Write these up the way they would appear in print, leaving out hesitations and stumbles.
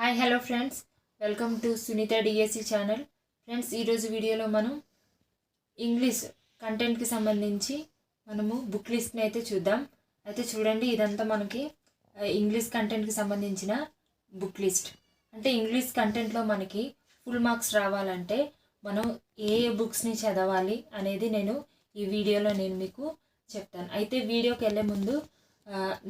Hi hello friends, welcome to Sunitha DSC channel. Friends, ఈరోజు వీడియోలో మనం ఇంగ్లీష్ కంటెంట్కి సంబంధించి మనము బుక్ లిస్ట్ని అయితే చూద్దాం. అయితే చూడండి, ఇదంతా మనకి ఇంగ్లీష్ కంటెంట్కి సంబంధించిన బుక్ లిస్ట్. అంటే ఇంగ్లీష్ కంటెంట్లో మనకి ఫుల్ మార్క్స్ రావాలంటే మనం ఏ బుక్స్ని చదవాలి అనేది నేను ఈ వీడియోలో మీకు చెప్తాను. అయితే వీడియోకి వెళ్ళే ముందు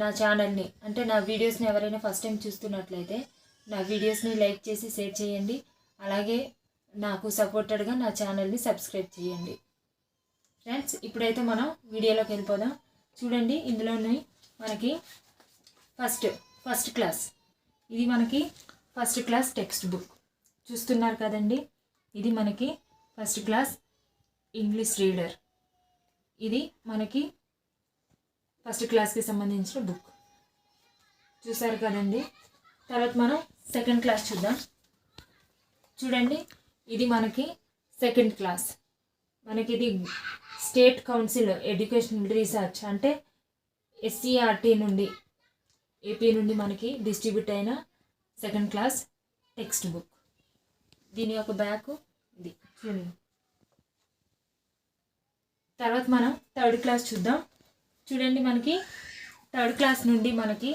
నా ఛానల్ని అంటే నా వీడియోస్ని ఎవరైనా ఫస్ట్ టైం చూస్తున్నట్లయితే నా వీడియోస్ని లైక్ చేసి షేర్ చేయండి. అలాగే నాకు సపోర్టెడ్గా నా ఛానల్ని సబ్స్క్రైబ్ చేయండి. ఫ్రెండ్స్, ఇప్పుడైతే మనం వీడియోలోకి వెళ్ళిపోదాం. చూడండి, ఇందులోని మనకి ఫస్ట్ క్లాస్, ఇది మనకి ఫస్ట్ క్లాస్ టెక్స్ట్ బుక్ చూస్తున్నారు కదండి. ఇది మనకి ఫస్ట్ క్లాస్ ఇంగ్లీష్ రీడర్. ఇది మనకి ఫస్ట్ క్లాస్కి సంబంధించిన బుక్ చూసారు కదండి. తర్వాత మనం సెకండ్ క్లాస్ చూద్దాం. చూడండి, ఇది మనకి సెకండ్ క్లాస్. మనకి ఇది స్టేట్ కౌన్సిల్ ఎడ్యుకేషనల్ రీసెర్చ్ అంటే SCERT నుండి ఏపీ నుండి మనకి డిస్ట్రిబ్యూట్ అయిన సెకండ్ క్లాస్ టెక్స్ట్ బుక్. దీని యొక్క బ్యాక్ ఇది చూడండి. తర్వాత మనం థర్డ్ క్లాస్ చూద్దాం. చూడండి, మనకి థర్డ్ క్లాస్ నుండి మనకి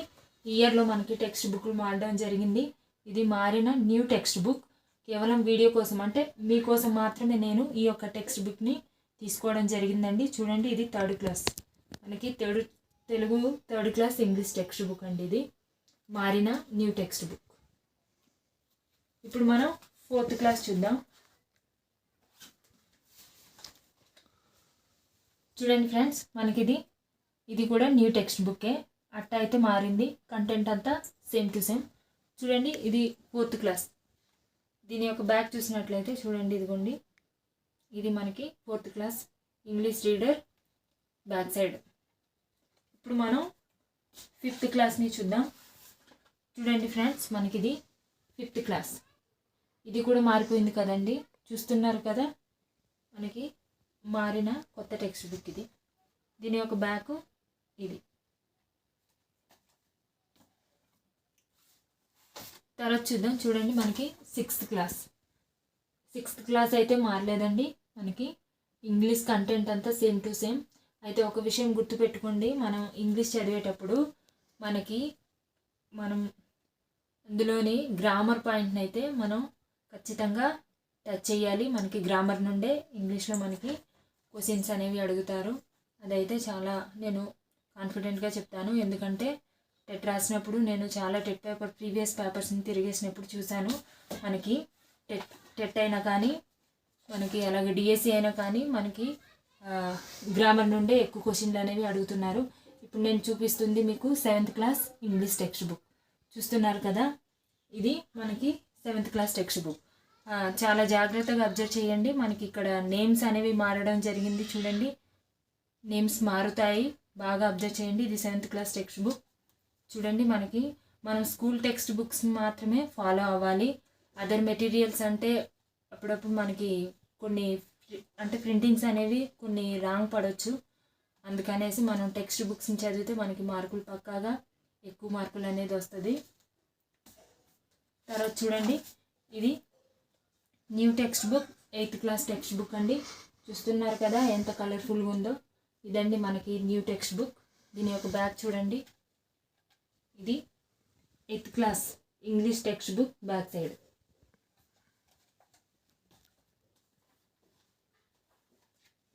ఇయర్లో మనకి టెక్స్ట్ బుక్లు మారడం జరిగింది. ఇది మారిన న్యూ టెక్స్ట్ బుక్. కేవలం వీడియో కోసం అంటే మీకోసం మాత్రమే నేను ఈ యొక్క టెక్స్ట్ బుక్ని తీసుకోవడం జరిగిందండి. చూడండి, ఇది థర్డ్ క్లాస్ మనకి Telugu third class English text book అండి. ఇది మారిన న్యూ టెక్స్ట్ బుక్. ఇప్పుడు మనం ఫోర్త్ క్లాస్ చూద్దాం. చూడండి ఫ్రెండ్స్, మనకి ఇది కూడా న్యూ టెక్స్ట్ బుక్కే. అట్ట అయితే మారింది, కంటెంట్ అంతా సేమ్ టు సేమ్. చూడండి, ఇది ఫోర్త్ క్లాస్. దీని యొక్క బ్యాక్ చూసినట్లయితే చూడండి, ఇదిగోండి, ఇది మనకి fourth class English reader back side. ఇప్పుడు మనం ఫిఫ్త్ క్లాస్ని చూద్దాం. చూడండి ఫ్రెండ్స్, మనకి ఇది ఫిఫ్త్ క్లాస్. ఇది కూడా మారిపోయింది కదండి, చూస్తున్నారు కదా. మనకి మారిన కొత్త టెక్స్ట్ బుక్ ఇది. దీని యొక్క బ్యాక్ ఇది. తర్వాత చూద్దాం. చూడండి, మనకి సిక్స్త్ క్లాస్ అయితే మారలేదండి. మనకి ఇంగ్లీష్ కంటెంట్ అంతా సేమ్ టు సేమ్. అయితే ఒక విషయం గుర్తుపెట్టుకోండి, మనం ఇంగ్లీష్ చదివేటప్పుడు మనం అందులోని గ్రామర్ పాయింట్ని అయితే మనం ఖచ్చితంగా టచ్ చేయాలి. మనకి గ్రామర్ నుండే ఇంగ్లీష్లో మనకి క్వశ్చన్స్ అనేవి అడుగుతారు. అదైతే చాలా నేను కాన్ఫిడెంట్గా చెప్తాను. ఎందుకంటే టెట్ రాసినప్పుడు నేను చాలా టెట్ ప్రీవియస్ పేపర్స్ని తిరిగేసినప్పుడు చూశాను. మనకి టెట్ అయినా కానీ మనకి అలాగే డిఎస్సి అయినా కానీ మనకి గ్రామర్ నుండే ఎక్కువ క్వశ్చన్లు అనేవి అడుగుతున్నారు. ఇప్పుడు నేను చూపిస్తుంది మీకు seventh class English textbook చూస్తున్నారు కదా. ఇది మనకి సెవెంత్ క్లాస్ టెక్స్ట్ బుక్. చాలా జాగ్రత్తగా అబ్జర్వ్ చేయండి. మనకి ఇక్కడ నేమ్స్ అనేవి మారడం జరిగింది. చూడండి, నేమ్స్ మారుతాయి, బాగా అబ్జర్వ్ చేయండి. ఇది సెవెంత్ క్లాస్ టెక్స్ట్ బుక్. చూడండి, మనం స్కూల్ టెక్స్ట్ బుక్స్ మాత్రమే ఫాలో అవ్వాలి. అదర్ మెటీరియల్స్ అంటే అప్పుడప్పుడు మనకి కొన్ని అంటే ప్రింటింగ్స్ అనేవి కొన్ని రాంగ్ పడవచ్చు. అందుకనేసి మనం టెక్స్ట్ బుక్స్ని చదివితే మనకి మార్కులు పక్కాగా ఎక్కువ మార్కులు అనేది వస్తుంది. తర్వాత చూడండి, ఇది new text book, eighth class text book అండి. చూస్తున్నారు కదా ఎంత కలర్ఫుల్గా ఉందో. ఇదండి మనకి న్యూ టెక్స్ట్ బుక్. దీని యొక్క బ్యాక్ చూడండి, ఇది eighth class English textbook back side.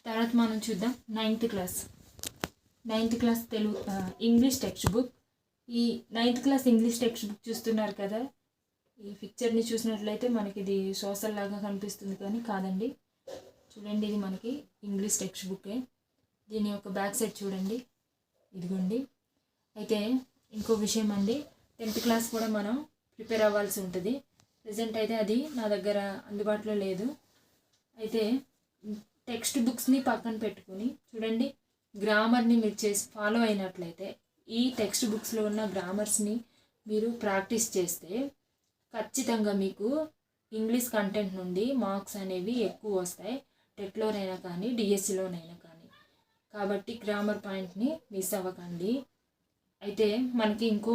తర్వాత మనం చూద్దాం ninth class Telugu English textbook. ఈ ninth class English textbook చూస్తున్నారు కదా. ఈ పిక్చర్ని చూసినట్లయితే మనకి ఇది సోషల్ లాగా కనిపిస్తుంది, కానీ కాదండి. చూడండి, ఇది మనకి ఇంగ్లీష్ టెక్స్ట్ బుక్కే. దీని యొక్క బ్యాక్ సైడ్ చూడండి, ఇదిగోండి. అయితే ఇంకో విషయం అండి, 10th క్లాస్ కూడా మనం ప్రిపేర్ అవ్వాల్సి ఉంటుంది. ప్రజెంట్ అయితే అది నా దగ్గర అందుబాటులో లేదు. అయితే టెక్స్ట్ బుక్స్ని పక్కన పెట్టుకుని చూడండి, గ్రామర్ని మీరు చేసి ఫాలో అయినట్లయితే ఈ టెక్స్ట్ బుక్స్లో ఉన్న గ్రామర్స్ని మీరు ప్రాక్టీస్ చేస్తే ఖచ్చితంగా మీకు ఇంగ్లీష్ కంటెంట్ నుండి మార్క్స్ అనేవి ఎక్కువ వస్తాయి, టెట్లోనైనా కానీ డిఎస్సిలోనైనా కానీ. కాబట్టి గ్రామర్ పాయింట్ని మిస్ అవ్వకండి. అయితే మనకి ఇంకో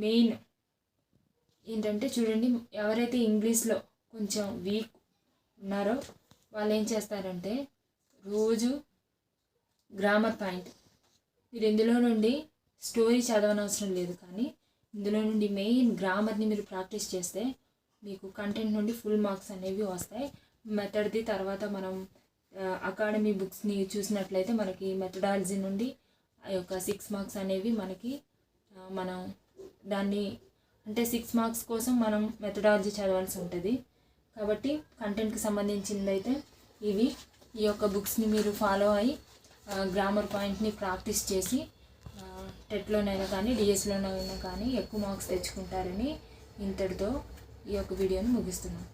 మెయిన్ ఏంటంటే చూడండి, ఎవరైతే ఇంగ్లీష్లో కొంచెం వీక్ ఉన్నారో వాళ్ళు ఏం చేస్తారంటే రోజు గ్రామర్ పాయింట్, మీరు ఇందులో నుండి స్టోరీ చదవనవసరం లేదు, కానీ ఇందులో నుండి మెయిన్ గ్రామర్ని మీరు ప్రాక్టీస్ చేస్తే మీకు కంటెంట్ నుండి ఫుల్ మార్క్స్ అనేవి వస్తాయి. మెథడ్ది తర్వాత మనం అకాడమీ బుక్స్ని చూసినట్లయితే మనకి మెథడాలజీ నుండి ఆ యొక్క 6 మార్క్స్ అనేవి మనకి మనం దాన్ని అంటే 6 మార్క్స్ కోసం మనం మెథడాలజీ చదవాల్సి ఉంటుంది. కాబట్టి కంటెంట్కి సంబంధించిందైతే ఈ యొక్క బుక్స్ని మీరు ఫాలో అయ్యి గ్రామర్ పాయింట్ని ప్రాక్టీస్ చేసి టెట్లోనైనా కానీ డిఎస్లోనైనా కానీ ఎక్కువ మార్క్స్ తెచ్చుకుంటారని ఇంతటితో ఈ యొక్క వీడియోని ముగిస్తున్నాను.